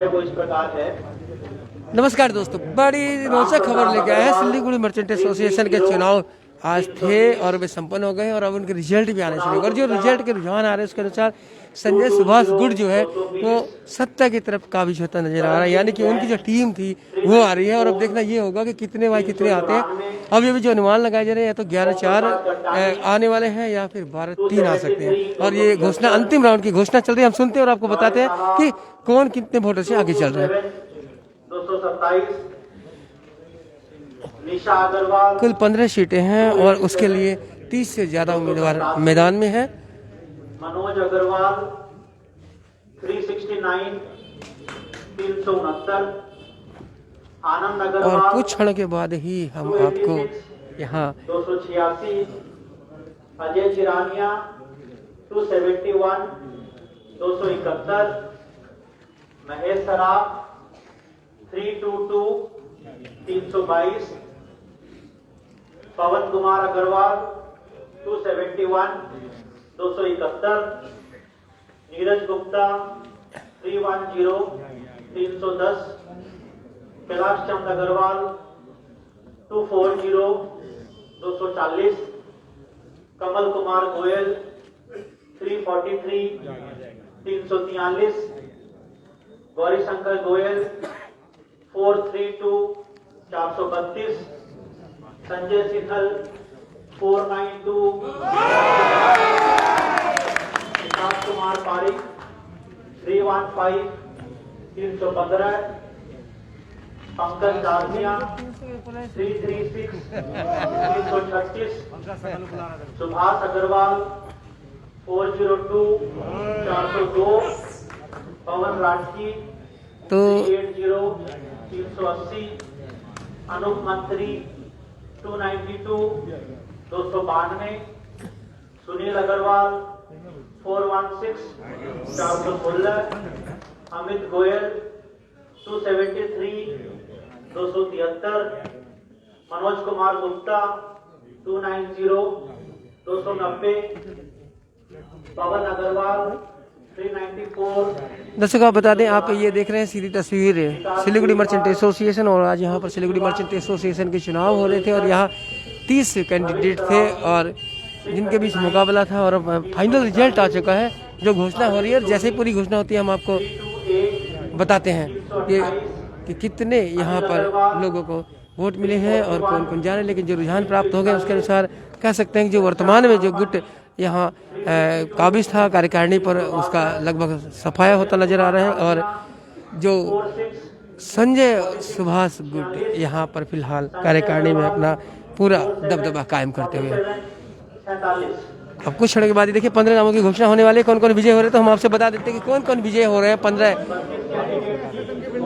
वो इस प्रकार है। नमस्कार दोस्तों, बड़ी रोचक खबर लेके आए हैं। सिल्लीगुड़ी मर्चेंट एसोसिएशन के चुनाव आज थे और वे संपन्न हो गए और अब उनके रिजल्ट भी आने शुरू हो गए। और जो रिजल्ट के रुझान आ रहे हैं उसके अनुसार संजय सुभाष गुट जो है वो सत्ता की तरफ काबिज होता नजर आ रहा है, यानी कि उनकी जो टीम थी वो आ रही है। और अब देखना ये होगा कि कितने भाई कितने आते हैं। अब ये भी जो अनुमान लगाए जा रहे हैं या तो 11-4 आने वाले हैं या फिर 12-3 आ सकते हैं। और ये घोषणा अंतिम राउंड की घोषणा चल रही है, हम सुनते हैं और आपको बताते हैं कि कौन कितने वोटों से आगे चल रहा है। 227 निशा अग्रवाल, कुल 15 सीटें हैं और उसके लिए 30 से ज्यादा उम्मीदवार मैदान में हैं। मनोज अग्रवाल 369, 369, आनंद और अग्रवाल कुछ क्षण के बाद ही हम आपको यहाँ 286, अजय चिरानिया 271, 271, महेश सराफ 322, 322, पवन कुमार अग्रवाल 271, 271, नीरज गुप्ता 310, 310, कैलाश चंद अग्रवाल 240, 240, कमल कुमार गोयल 343, 343, गौरी शंकर गोयल 432, 432, संजय सिंघल 492, विकास कुमार पारिक 315, 315, पंकज दासिया 336, 336, सुभाष अग्रवाल 402, 402, पवन राठी तो 380, 380, अनूप मंत्री 292, 292, सुनील अग्रवाल 416, 416, अमित गोयल 273, 273, मनोज कुमार गुप्ता 290, 290, पवन अग्रवाल 394। दर्शकों आप बता दें, आप ये देख रहे हैं सीधी तस्वीर सिलीगुड़ी मर्चेंट एसोसिएशन और आज यहाँ पर सिलीगुड़ी मर्चेंट एसोसिएशन के चुनाव हो रहे थे और यहाँ 30 कैंडिडेट थे और जिनके बीच मुकाबला था और अब फाइनल रिजल्ट आ चुका है। जो घोषणा हो रही है, जैसे ही पूरी घोषणा होती है हम आपको बताते हैं कि कितने यहाँ पर लोगों को वोट मिले हैं और कौन कौन जा रहे हैं। लेकिन जो रुझान प्राप्त हो गए उसके अनुसार कह सकते हैं कि जो वर्तमान में जो गुट यहाँ काबिज था कार्यकारिणी पर, उसका लगभग सफाया होता नजर आ रहा है। और जो संजय सुभाष गुट यहाँ पर फिलहाल कार्यकारिणी में अपना पूरा दबदबा कायम करते हुए। अब कुछ क्षण के बाद ही देखिए 15 नामों की घोषणा होने वाली है। कौन कौन विजय हो रहे हैं तो हम आपसे बता देते हैं कि कौन कौन विजय हो रहे हैं। 15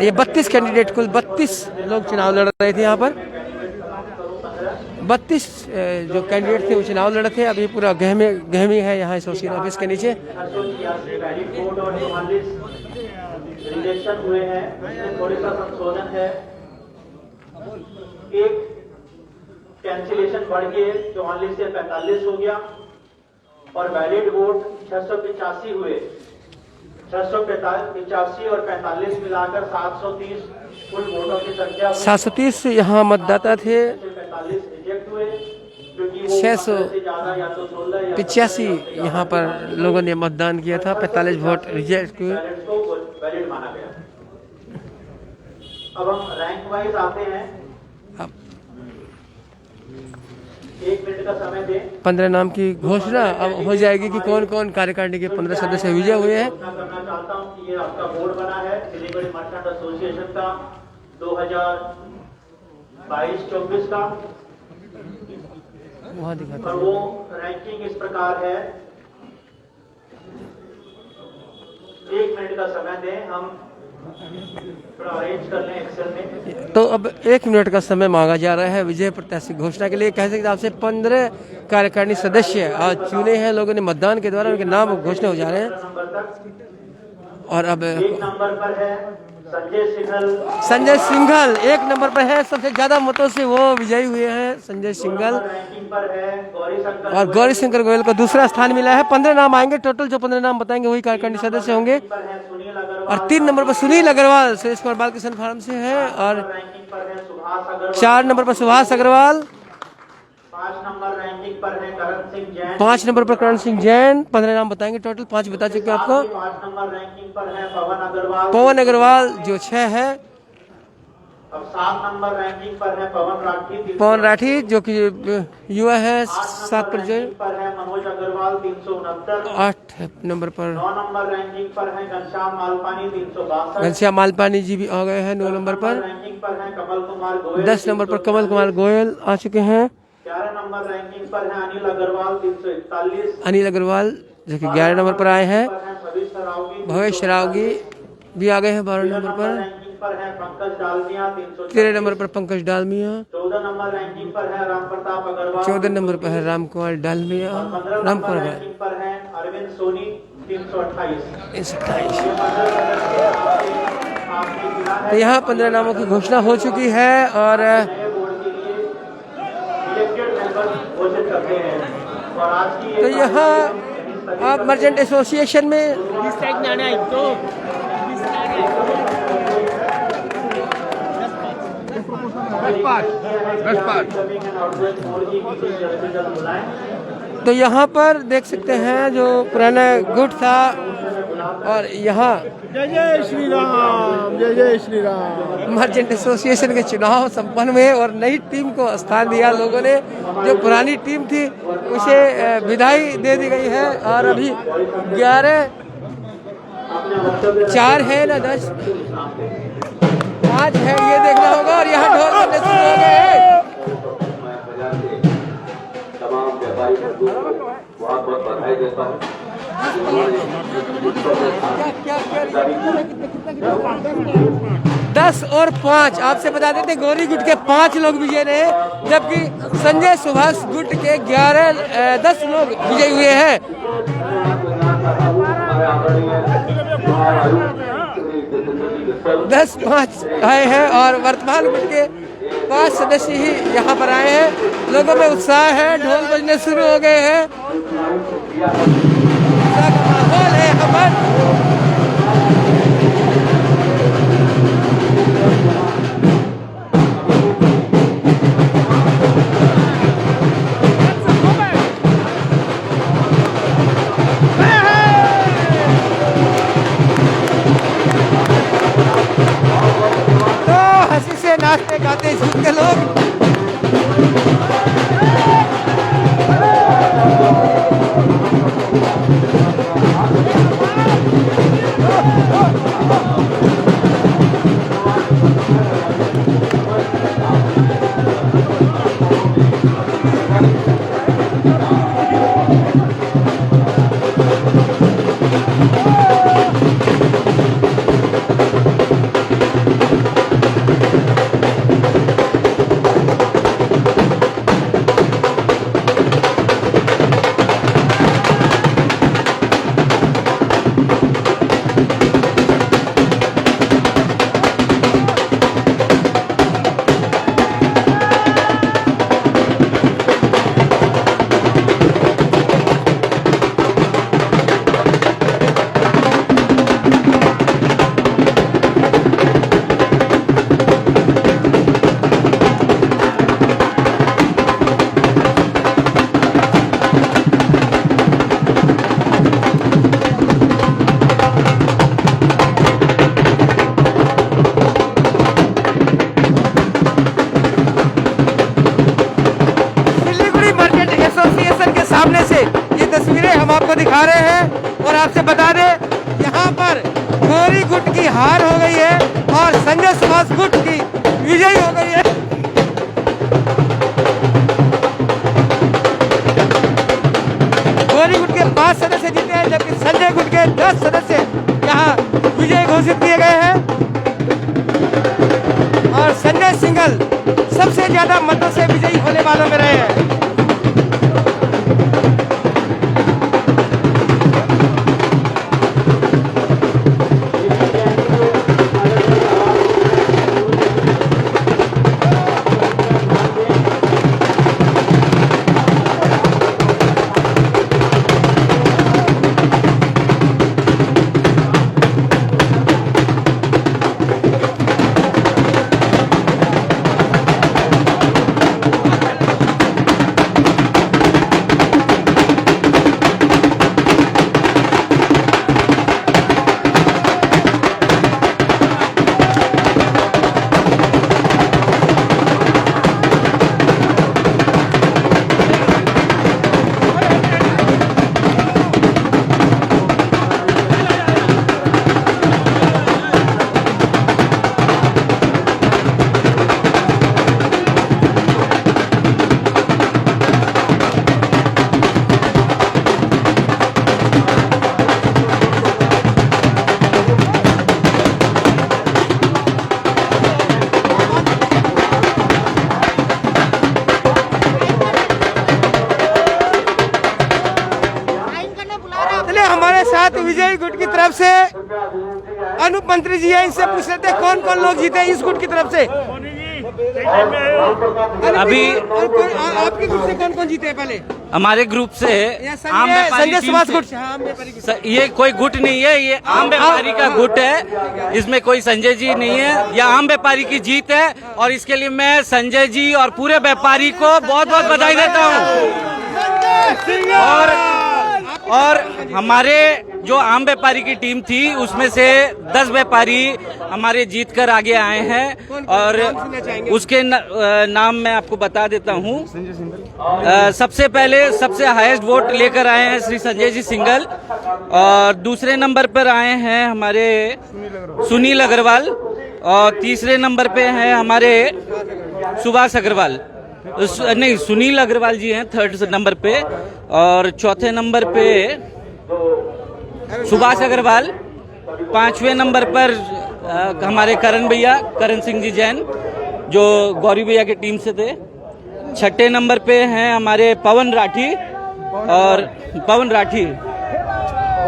ये 32 कैंडिडेट, कुल 32 लोग चुनाव लड़ रहे थे यहाँ पर। 32 जो कैंडिडेट थे वो चुनाव लड़े थे। अभी पूरा गहमी है यहाँ एसोसिएशन ऑफिस के नीचे। रिजेक्शन हुए हैं, थोड़ी सा संशोधन है। एक कैंसिलेशन बढ़ के 44 से 45 हो गया और वैलिड वोट 685 हुए। 685 और 45 मिलाकर 730 कुल वोटों की संख्या। 730 यहाँ मतदाता थे। 45 रिजेक्ट हुए, 685 यहाँ पर लोगों ने मतदान किया था, 45 वोट रिजेक्ट हुए। वैलिड माना गया। अब हम रैंक वाइज आते हैं। अब 1 मिनट का समय दें। 15 नाम की घोषणा अब हो जाएगी कि कौन कौन कार्यकारिणी के 15 सदस्य विजय हुए हैं। करना चाहता हूं कि ये आपका बोर्ड बना है सिलीगुड़ी मर्चेंट एसोसिएशन का 2022-24 का, वहाँ दिखाता और वो रैंकिंग इस प्रकार है। 1 मिनट का समय दें, हम थोड़ा अरेंज कर लें एक्सेल में। तो अब 1 मिनट का समय मांगा जा रहा है विजय प्रत्याशी घोषणा के लिए। कह सकते आपसे 15 कार्यकारिणी सदस्य आज चुने हैं लोगों ने मतदान के द्वारा, उनके नाम घोषणा हो जा रहे हैं। और अब 1 नंबर पर है संजय सिंघल 1 नंबर पर है, सबसे ज्यादा मतों से वो विजयी हुए हैं संजय सिंघल। और गौरी शंकर गोयल को दूसरा स्थान मिला है। 15 नाम आएंगे टोटल, जो 15 नाम बताएंगे वही कार्यकारिणी सदस्य होंगे। और 3 नंबर पर सुनील अग्रवाल सुरेश कुमार बालकिशन फार्म से है। और 4 नंबर पर सुभाष अग्रवाल, 5 नंबर पर करण सिंह जैन। 15 नाम बताएंगे टोटल, 5 बता चुके हैं आपको। 5 नंबर रैंकिंग पर है पवन अग्रवाल जो 6 है। अब 7 नंबर रैंकिंग पर है पवन राठी जो कि युवा है 7 पर जो है मनोज अग्रवाल 369। 8 नंबर पर 9 नंबर रैंकिंग पर है घनश्याम मालपानी 362। घनश्याम मालपानी जी भी आ गए हैं 9 नंबर पर। रैंकिंग पर है कमल कुमार गोयल। 10 नंबर पर कमल कुमार गोयल आ चुके हैं। 11 नंबर रैंकिंग पर है अनिल अग्रवाल 341। अनिल अग्रवाल जो कि 11 नंबर पर आए हैं। भवेश रावगी भी आ गए हैं 12 नंबर पर। रैंकिंग पर है पंकज डालमिया 13 नंबर पर पंकज डालमिया। 14 नंबर रैंकिंग पर है राम प्रताप अग्रवाल। 14 नंबर पर है राम कुमार डालमिया। 15 राम नंबर कुमार रैंकिंग पर है अरविंद सोनी 328। 27। तो यहाँ 15 नामों की घोषणा हो चुकी है और तो यहाँ आप मर्चेंट एसोसिएशन में तो यहाँ पर देख सकते हैं जो पुराना गुट था। और यहाँ जय जय श्री राम, जय जय श्री राम। मर्चेंट एसोसिएशन के चुनाव संपन्न हुए और नई टीम को स्थान दिया लोगों ने। जो पुरानी टीम थी उसे विदाई दे दी गई है। और अभी 11 4 है ना 10 5 है, ये देखना होगा। और यहाँ ढोल बजने शुरू हो गए हैं। तमाम व्यापारी मजदूर को बहुत बहुत बधाई देता हूँ। 10 और 5 आपसे बता देते गौरी गुट के 5 लोग विजय रहे, जबकि संजय सुभाष गुट के 10 लोग विजय हुए हैं। 10-5 आए हैं और वर्तमान गुट के 5 सदस्य ही यहाँ पर आए हैं। लोगों में उत्साह है, ढोल बजने शुरू हो गए हैं। उत्साह का माहौल है यहाँ पर। नाचते गाते झूमते लोग। दिखा रहे हैं और आपसे बता दें यहाँ पर गौरी गुट की हार हो गई है और संजय सुभाष गुट की विजयी हो गई है। गौरी गुट के 5 सदस्य जीते हैं, जबकि संजय गुट के 10 सदस्य यहाँ विजयी घोषित किए गए हैं। और संजय सिंघल सबसे ज्यादा मतों से विजयी होने वालों में रहे हैं। तरफ से अनूप मंत्री जी है, इनसे पूछ लेते हैं कौन कौन लोग जीते इस गुट की तरफ से। अभी आपके ग्रुप से कौन कौन जीते हैं पहले? हमारे ग्रुप से आम व्यापारी संजय टीम सुभाष से- गुट। हाँ, आम व्यापारी गुट। ये कोई गुट नहीं है, ये आम व्यापारी का गुट है। इसमें कोई संजय जी नहीं है, यह आम व्यापारी की जीत है और इसके लिए मैं संजय जी और पूरे व्यापारी को बहुत बहुत बधाई देता हूँ। और हमारे जो आम व्यापारी की टीम थी उसमें से 10 व्यापारी हमारे जीत कर आगे आए हैं और उसके नाम मैं आपको बता देता हूँ। सबसे पहले सबसे हाईएस्ट वोट लेकर आए हैं श्री संजय जी सिंघल और दूसरे नंबर पर आए हैं हमारे सुनील अग्रवाल और तीसरे नंबर पे हैं हमारे सुभाष अग्रवाल। नहीं, सुनील अग्रवाल जी हैं थर्ड नंबर पे और चौथे नंबर पे सुभाष अग्रवाल। पांचवें नंबर पर हमारे करण सिंह जी जैन जो गौरी भैया की टीम से थे। छठे नंबर पे हैं हमारे पवन राठी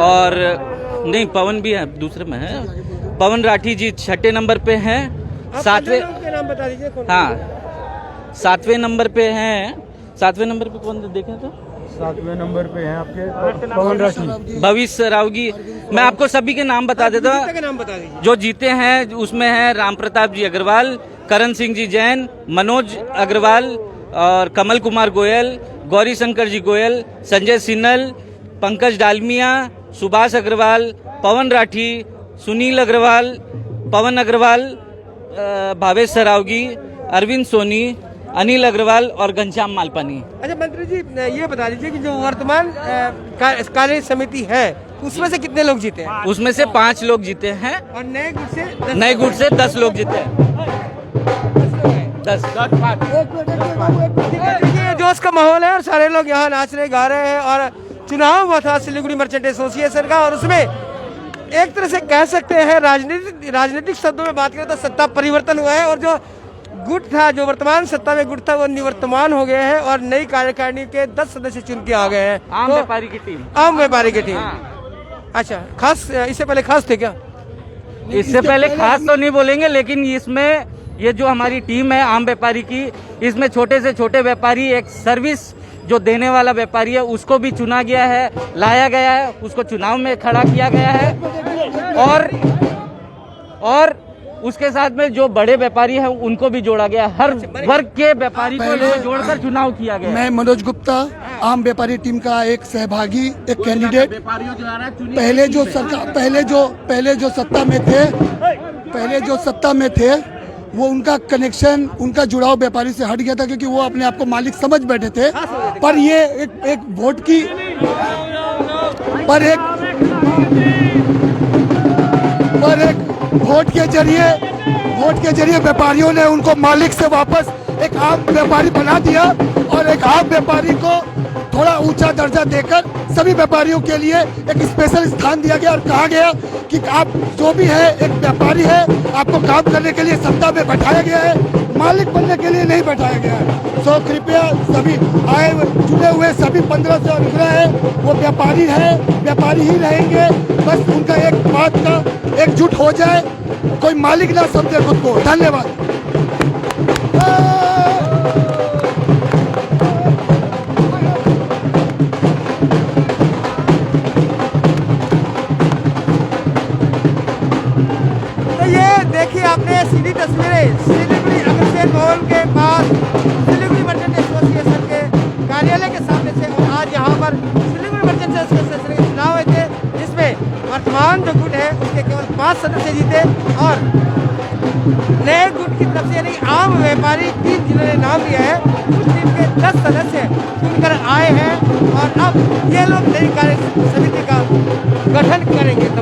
और नहीं, पवन भी है, दूसरे में है पवन राठी जी छठे नंबर पे हैं। सातवें नाम बता दीजिए। हाँ, सातवें नंबर पे कौन देखें तो सातवें नंबर पे हैं आपके पवन राठी, भविष्य रावगी। मैं आपको सभी के नाम बता देता हूँ। का नाम बता दीजिए। जो जीते हैं उसमें है राम प्रताप जी अग्रवाल, करण सिंह जी जैन, मनोज अग्रवाल और कमल कुमार गोयल, गौरी शंकर जी गोयल, संजय सिन्हल, पंकज डालमिया, सुभाष अग्रवाल, पवन राठी, सुनील अग्रवाल, पवन अग्रवाल, भावेश सरावगी, अरविंद सोनी, अनिल अग्रवाल और घनश्याम मालपानी। अच्छा मंत्री जी, ये बता दीजिए कि जो वर्तमान कार्य समिति है उसमें से कितने लोग जीते हैं? उसमें से 5 लोग जीते हैं और नए गुट से 10 लोग जीते हैं। 10 देखिए जोश का माहौल है और सारे लोग यहाँ नाच रहे गा रहे हैं। और चुनाव हुआ था सिलीगुड़ी मर्चेंट एसोसिएशन का और उसमें एक तरह से कह सकते हैं राजनीतिक शब्दों में बात करें तो सत्ता परिवर्तन हुआ है और जो गुट था, जो वर्तमान सत्ता में गुट था, वो निवर्तमान हो गए हैं और नई कार्यकारिणी के 10 सदस्य चुन के आ गए हैं। आम तो व्यापारी की टीम। आम व्यापारी की टीम। अच्छा, खास इससे पहले खास थे क्या? इससे पहले खास तो नहीं बोलेंगे, लेकिन इसमें ये जो हमारी टीम है आम व्यापारी की, इसमें छोटे से छोटे व्यापारी, एक सर्विस जो देने वाला व्यापारी है उसको भी चुना गया है, लाया गया है, उसको चुनाव में खड़ा किया गया है और उसके साथ में जो बड़े व्यापारी हैं उनको भी जोड़ा गया। हर वर्ग के व्यापारी को जोड़कर चुनाव किया गया। मैं मनोज गुप्ता, आम व्यापारी टीम का एक सहभागी, एक कैंडिडेट। पहले जो सत्ता में थे वो उनका कनेक्शन, उनका जुड़ाव व्यापारी से हट गया था क्योंकि वो अपने आप को मालिक समझ बैठे थे। पर ये एक वोट के जरिए व्यापारियों ने उनको मालिक से वापस एक आम व्यापारी बना दिया और एक आम व्यापारी को थोड़ा ऊंचा दर्जा देकर सभी व्यापारियों के लिए एक स्पेशल स्थान दिया गया और कहा गया कि आप जो भी है एक व्यापारी है, आपको काम करने के लिए सत्ता में बैठाया गया है, मालिक बनने के लिए नहीं बैठाया गया है। सो कृपया सभी जुड़े हुए सभी 1500 अनुग्रह है वो व्यापारी है, व्यापारी ही रहेंगे। बस उनका एक बात का एकजुट हो जाए, कोई मालिक ना समझे खुद को। धन्यवाद। तो ये देखिए आपने सीधी तस्वीरें सिलीगुड़ी अग्रसेन भवन के पास सिलीगुड़ी मर्चेंट एसोसिएशन के कार्यालय के सामने से। और आज यहाँ पर सिलीगुड़ी मर्चेंट एसोसिएशन के चुनाव हुए थे जिसमें वर्तमान जो गुट है उसके केवल 5 सदस्य जीते और नए गुट की तरफ से यानी आम व्यापारी टीम जिन्होंने नाम लिया है उस टीम के 10 सदस्य चुनकर आए हैं और अब ये लोग नई कार्य समिति का गठन करेंगे। तो